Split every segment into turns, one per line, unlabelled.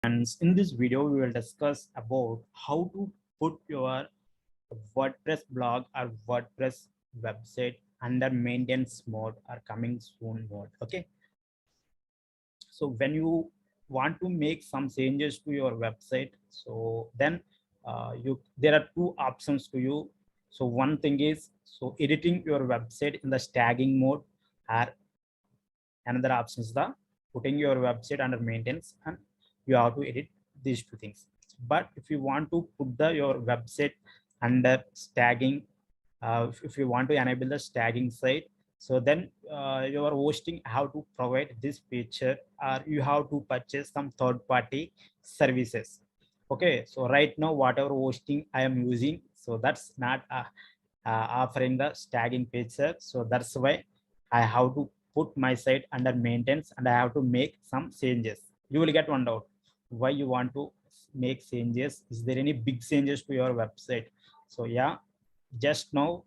And in this video, we will discuss about how to put your WordPress blog or WordPress website under maintenance mode or coming soon mode. Okay. So when you want to make some changes to your website, so then there are two options to you. So one thing is editing your website in the staging mode, or another option is the putting your website under maintenance, and you have to edit these two things. But if you want to put your website under staging, if you want to enable the staging site, so then your hosting have to provide this feature, or you have to purchase some third-party services. Okay, so right now whatever hosting I am using, so that's not offering the staging feature. So that's why I have to put my site under maintenance and I have to make some changes. You will get one doubt, why you want to make changes? Is there any big changes to your website? So yeah, just now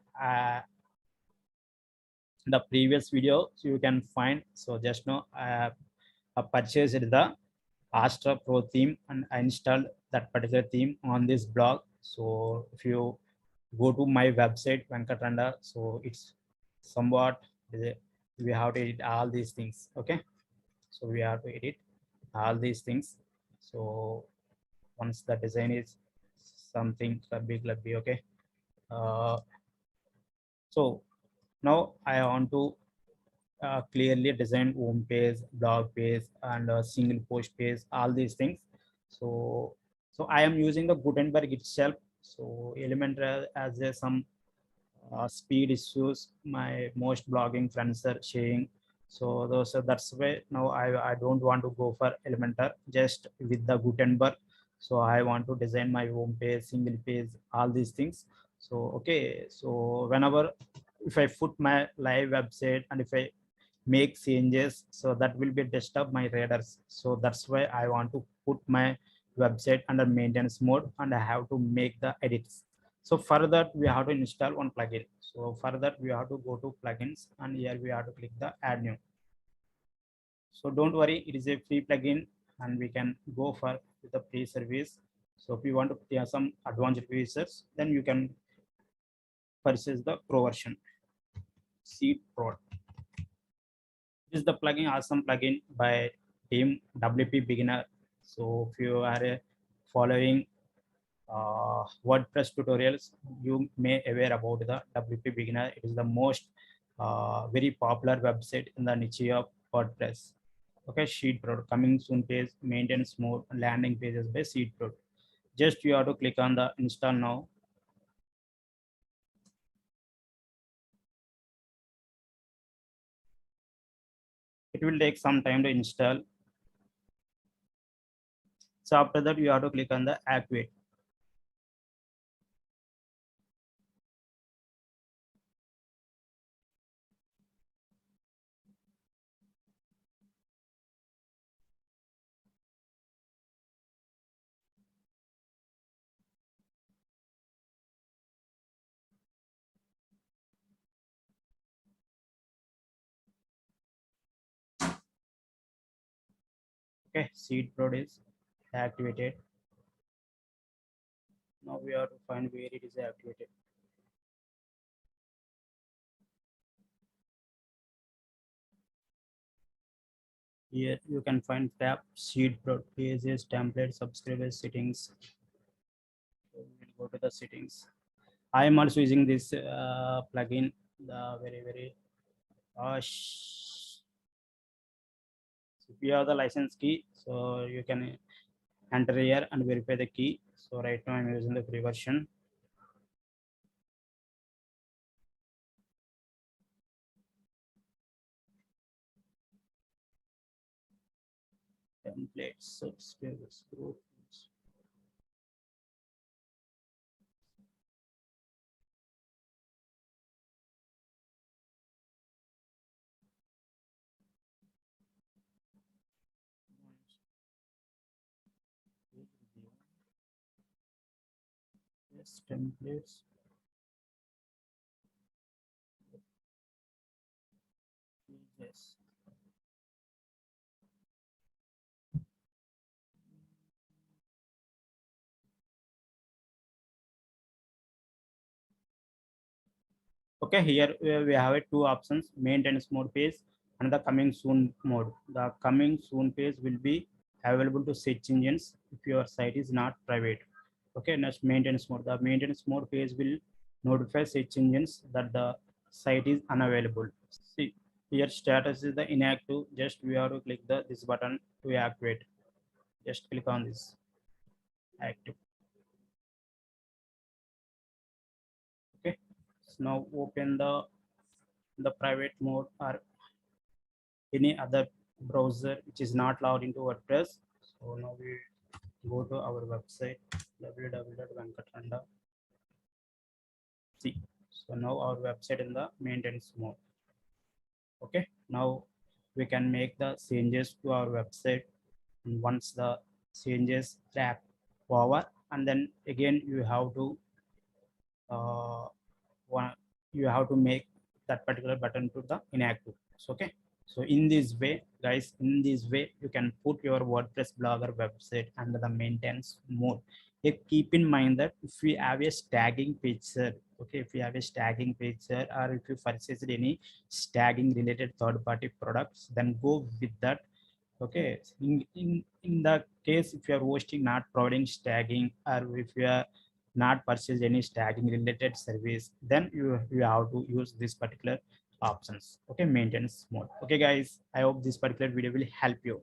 the previous video, so you can find. So just now I purchased the Astra Pro theme and I installed that particular theme on this blog. So if you go to my website Venkat Randa, so it's somewhat we have to edit all these things. Okay, so we have to edit all these things. So once the design is something big, let be okay. So now I want to clearly design home page, blog page, and single post page, all these things. So I am using the Gutenberg itself. So Elementor as some speed issues my most blogging friends are sharing. So that's why now I don't want to go for Elementor, just with the Gutenberg. So I want to design my home page, single page, all these things. So okay, so whenever if I put my live website and if I make changes, so that will be disturb my readers. So that's why I want to put my website under maintenance mode and I have to make the edits. So for that we have to install one plugin. So for that we have to go to plugins and here we have to click the add new. So don't worry, it is a free plugin and we can go for the free service. So if you want to have some advanced features, then you can purchase the pro version. Seed Pro. This is the plugin, awesome plugin by team WP Beginner. So if you are following WordPress tutorials, you may aware about the WP Beginner. It is the most very popular website in the niche of WordPress. Okay, Sheet Pro coming soon page, maintenance mode, landing pages by Sheet Pro. Just you have to click on the install now. It will take some time to install. So after that, you have to click on the activate. Okay, Seed Pro is activated. Now we have to find where it is activated. Here you can find tab Seed Pro pages, templates, subscribers, settings. So we'll go to the settings. I am also using this plugin, the very so if you have the license key, so you can enter here and verify the key. So right now I'm using the free version. Templates, subscribers, groups. Yes, templates. Yes. Okay, here we have two options: maintenance mode page and the coming soon mode. The coming soon page will be available to search engines if your site is not private. Okay, next, maintenance mode. The maintenance mode page will notify search engines that the site is unavailable. See, here status is the inactive. Just we have to click the this button to activate. Just click on this active. Okay, so now open the private mode or any other browser which is not logged into WordPress. So now we go to our website www.venkatranda. See, so now our website in the maintenance mode. Okay, now we can make the changes to our website. And once the changes are over, and then again you have to uh, one, you have to make that particular button to the inactive. So, okay, so in this way guys, in this way you can put your WordPress blogger website under the maintenance mode. Keep in mind that if we have a tagging picture, okay, if you have a tagging picture or if you purchased any tagging related third-party products, then go with that. Okay, in the case if you are hosting not providing tagging, or if you are not purchase any tagging related service, then you have to use this particular options. Okay, maintenance mode. Okay guys, I hope this particular video will help you.